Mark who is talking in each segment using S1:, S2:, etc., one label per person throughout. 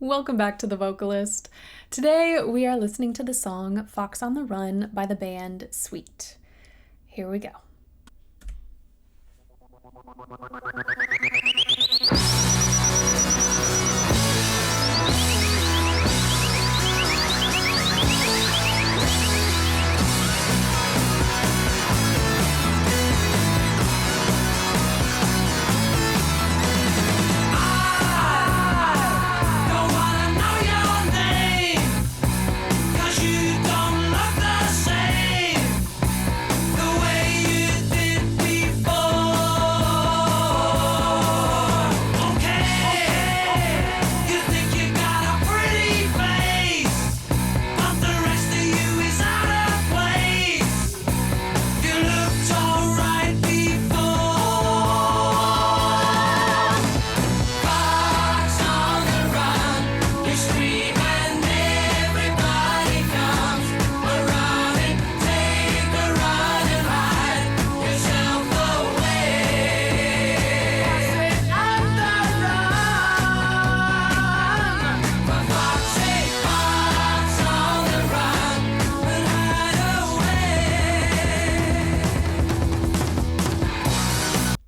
S1: Welcome back to The Vocalist. Today we are listening to the song Fox on the Run by the band Sweet. Here we go.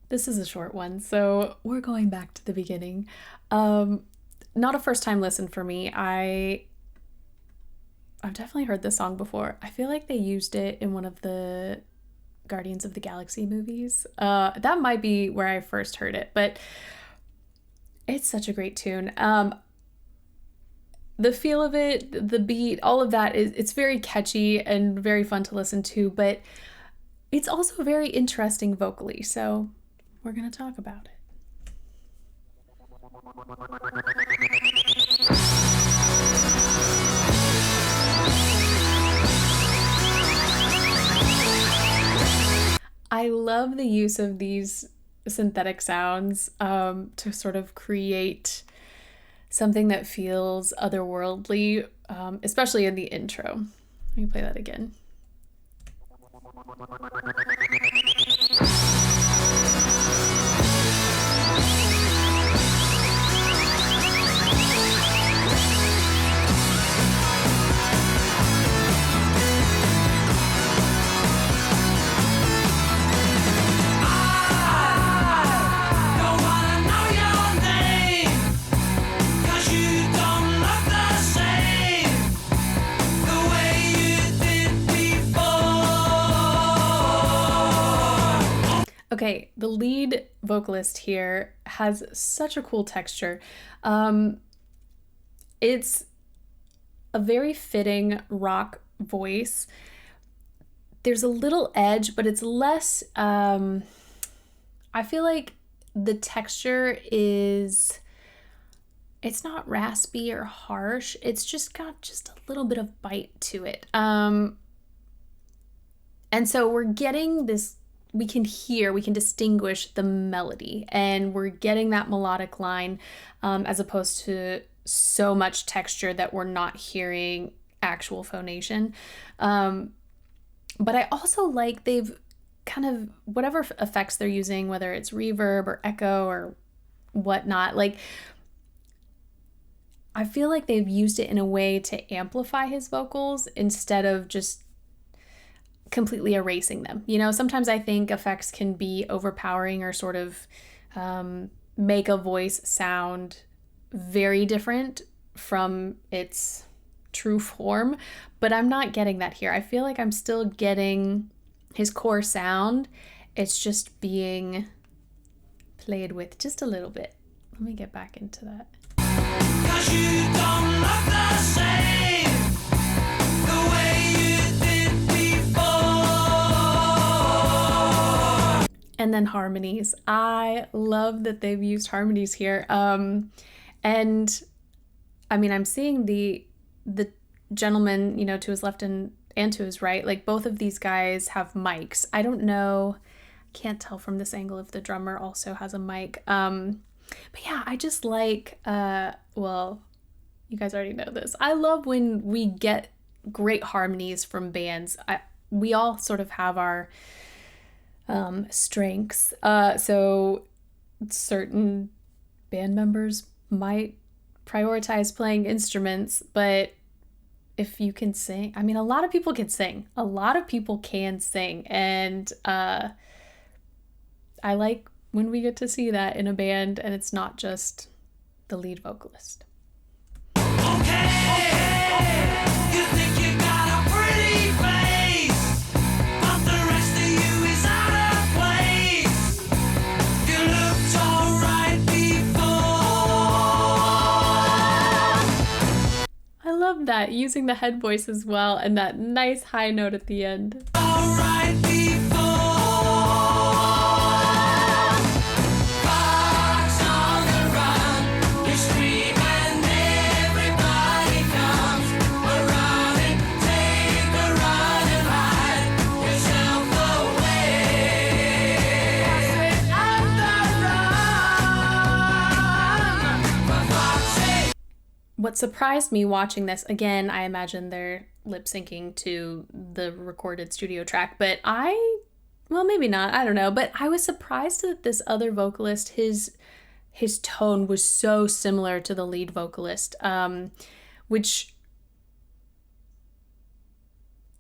S1: This is a short one, so we're going back to the beginning. Not a first time listen for me. I've definitely heard this song before. I feel like they used it in one of the Guardians of the Galaxy movies. That might be where I first heard it, but it's such a great tune. The feel of it, the beat, all of that it's very catchy and very fun to listen to, but it's also very interesting vocally. So we're going to talk about it. I love the use of these synthetic sounds to sort of create something that feels otherworldly, especially in the intro. Let me play that again. Okay, the lead vocalist here has such a cool texture. It's a very fitting rock voice. There's a little edge, but it's less, I feel like the texture it's not raspy or harsh. It's just got just a little bit of bite to it. And so we're getting this, we can distinguish the melody, and we're getting that melodic line as opposed to so much texture that we're not hearing actual phonation. But I also like they've kind of, whatever effects they're using, whether it's reverb or echo or whatnot, like I feel like they've used it in a way to amplify his vocals instead of just completely erasing them. You know, sometimes I think effects can be overpowering or sort of make a voice sound very different from its true form, but I'm not getting that here. I feel like I'm still getting his core sound. It's just being played with just a little bit. Let me get back into that. 'Cause you don't look the same the way you did before. And then harmonies. I love that they've used harmonies here. And I mean, I'm seeing the gentleman, you know, to his left and to his right, like both of these guys have mics. I don't know, can't tell from this angle if the drummer also has a mic. But yeah, I just like, well, you guys already know this. I love when we get great harmonies from bands. We all sort of have our strengths. So certain band members might prioritize playing instruments, but if you can sing, I mean, a lot of people can sing. A lot of people can sing, and I like when we get to see that in a band and it's not just the lead vocalist.
S2: You think you got a pretty face, but the rest of you is out of place. You looked alright before.
S1: I love that, using the head voice as well, and that nice high note at the end.
S2: Alright before. Fox on the run, you scream and everybody comes around and take a run and hide yourself away. On the run, for Fox's sake.
S1: What surprised me watching this, again, I imagine they're lip syncing to the recorded studio track, but well, maybe not, I don't know, but I was surprised that this other vocalist, his tone was so similar to the lead vocalist, which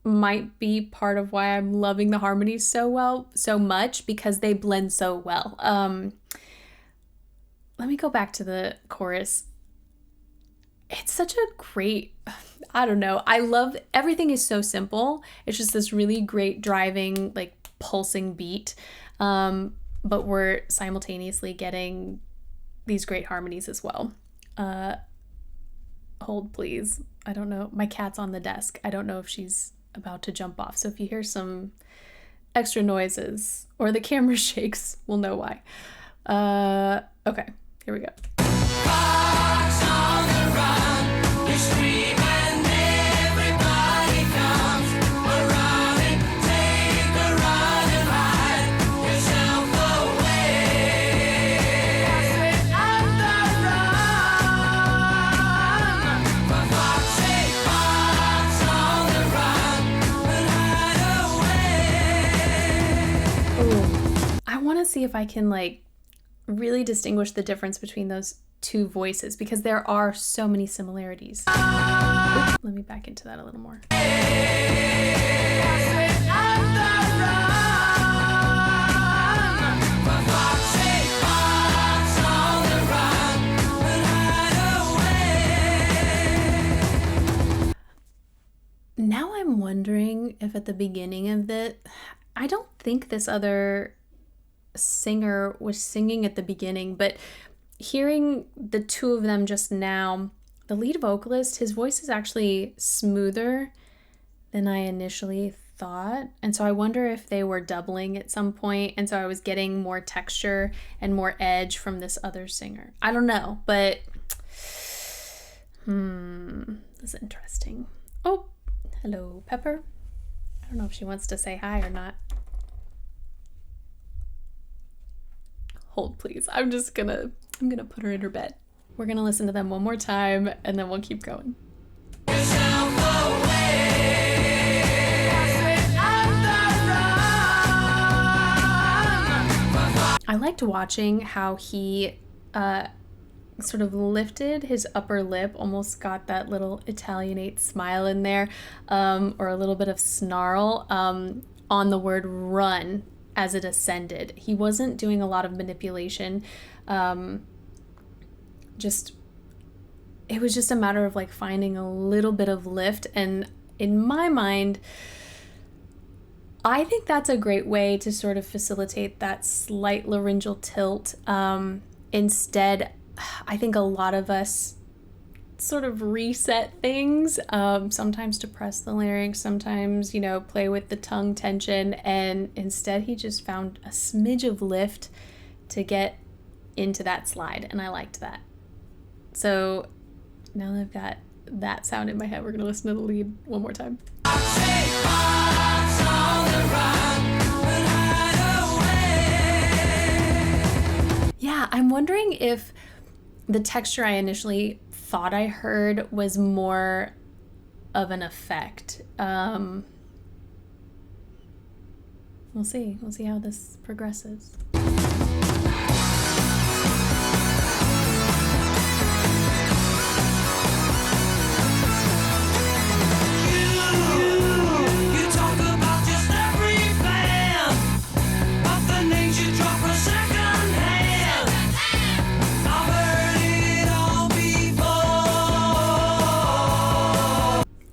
S1: might be part of why I'm loving the harmonies so much, because they blend so well. Let me go back to the chorus. It's such a great, I don't know, I love, everything is so simple. It's just this really great driving, like pulsing beat, but we're simultaneously getting these great harmonies as well. Hold please. I don't know, my cat's on the desk. I don't know if she's about to jump off, so if you hear some extra noises or the camera shakes, we'll know why. Okay, here we go.
S2: Fox on the run, you scream and everybody comes around and take a run and hide yourself away. On the run, for Fox's sake. Fox on the run and hide away.
S1: Ooh. I want to see if I can like really distinguish the difference between those two voices, because there are so many similarities. Oops, let me back into that a little more.
S2: On the run, for Fox's sake. Fox on the run and hide away.
S1: Now I'm wondering if at the beginning of I don't think this other singer was singing at the beginning, but hearing the two of them just now, the lead vocalist, his voice is actually smoother than I initially thought. And so I wonder if they were doubling at some point, and so I was getting more texture and more edge from this other singer. I don't know, but this is interesting. Oh, hello, Pepper. I don't know if she wants to say hi or not. Hold please. I'm gonna put her in her bed. We're gonna listen to them one more time and then we'll keep going.
S2: Yourself away. On the run, for Fox.
S1: I liked watching how he sort of lifted his upper lip, almost got that little Italianate smile in there, or a little bit of snarl on the word run as it ascended. He wasn't doing a lot of manipulation. It was just a matter of like finding a little bit of lift. And in my mind, I think that's a great way to sort of facilitate that slight laryngeal tilt. Instead, I think a lot of us sort of reset things, sometimes to press the larynx, sometimes, play with the tongue tension, and instead he just found a smidge of lift to get into that slide, and I liked that. So now that I've got that sound in my head, we're going to listen to the lead one more time. Yeah, I'm wondering if the texture I initially thought I heard was more of an effect. We'll see. We'll see how this progresses.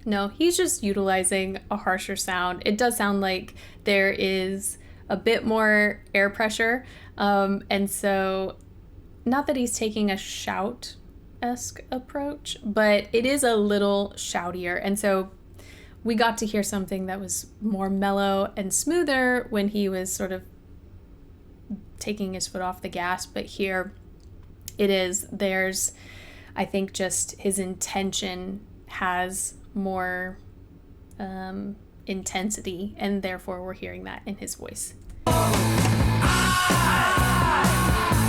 S1: No, he's just utilizing a harsher sound. It does sound like there is a bit more air pressure. And so, not that he's taking a shout-esque approach, but it is a little shoutier. And so, we got to hear something that was more mellow and smoother when he was sort of taking his foot off the gas. But here there's, I think, just his intention has more intensity, and therefore we're hearing that in his voice.
S2: Don't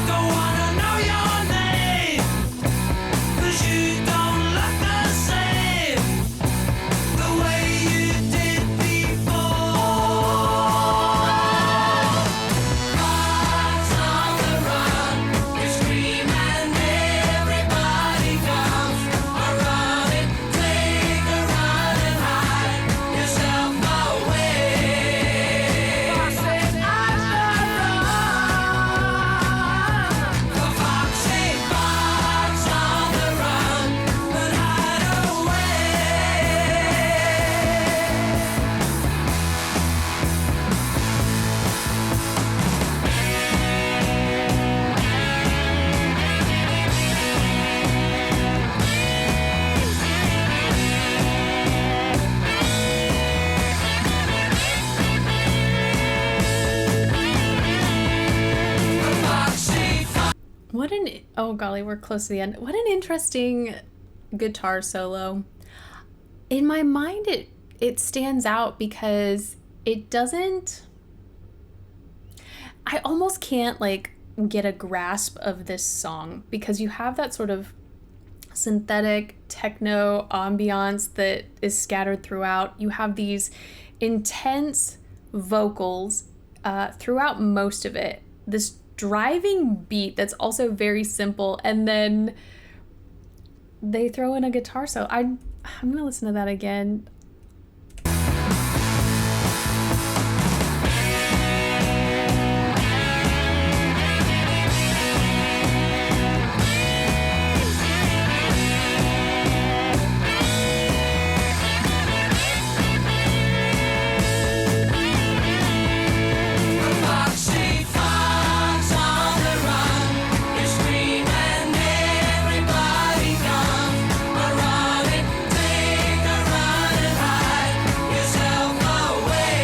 S2: wanna know your name, 'cause you don't look the same the way you did before. Hearts on the run, you scream and everybody comes around it. Take a run and hide yourself away. I said I should run. The foxy fox on the run, but hide away. The foxy fox.
S1: Oh golly, we're close to the end. What an interesting guitar solo. In my mind, it stands out because it doesn't. I almost can't like get a grasp of this song because you have that sort of synthetic techno ambiance that is scattered throughout. You have these intense vocals throughout most of it. This driving beat that's also very simple, and then they throw in a guitar solo. I'm gonna listen to that again.
S2: The foxy fox on the run, you scream and everybody comes around it. Take a run and hide yourself away.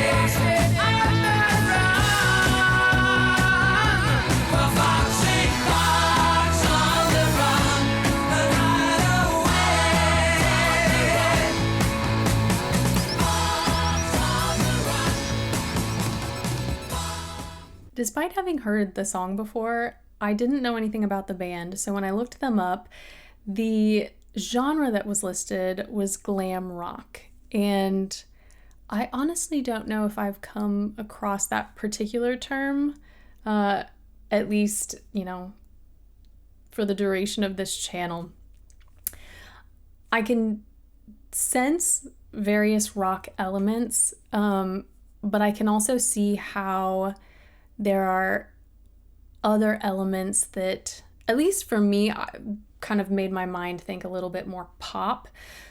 S2: I said I should run. The foxy fox on the run, but hide away. Fox on the run.
S1: Despite having heard the song before, I didn't know anything about the band. So when I looked them up, the genre that was listed was glam rock. And I honestly don't know if I've come across that particular term, at least, for the duration of this channel. I can sense various rock elements, but I can also see how there are other elements that, at least for me, kind of made my mind think a little bit more pop.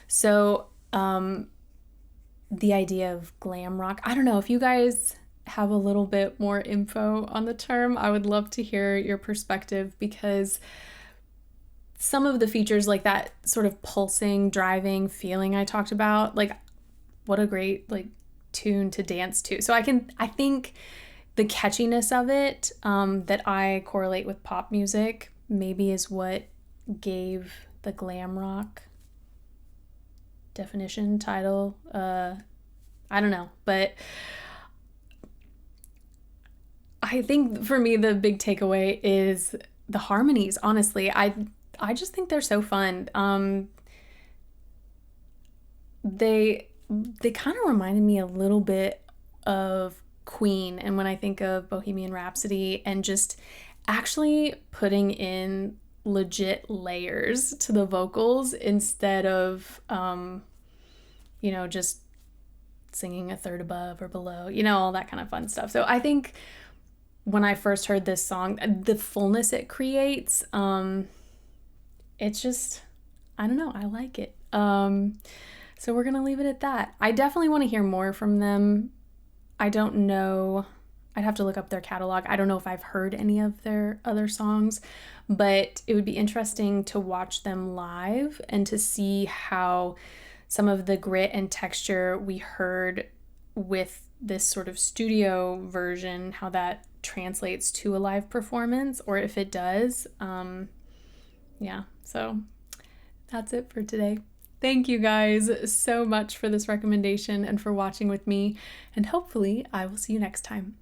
S1: So the idea of glam rock, I don't know if you guys have a little bit more info on the term. I would love to hear your perspective, because some of the features, like that sort of pulsing, driving feeling I talked about, like what a great like tune to dance to. So I think the catchiness of it, that I correlate with pop music, maybe is what gave the glam rock definition title. I don't know, but I think for me the big takeaway is the harmonies. Honestly, I just think they're so fun. They kind of reminded me a little bit of Queen, and when I think of Bohemian Rhapsody, and just actually putting in legit layers to the vocals instead of just singing a third above or below, all that kind of fun stuff. So I think when I first heard this song, the fullness it creates, it's just, I don't know, I like it. So we're going to leave it at that. I definitely want to hear more from them. I don't know. I'd have to look up their catalog. I don't know if I've heard any of their other songs, but it would be interesting to watch them live and to see how some of the grit and texture we heard with this sort of studio version, how that translates to a live performance, or if it does. Yeah, so that's it for today. Thank you guys so much for this recommendation and for watching with me, and hopefully I will see you next time.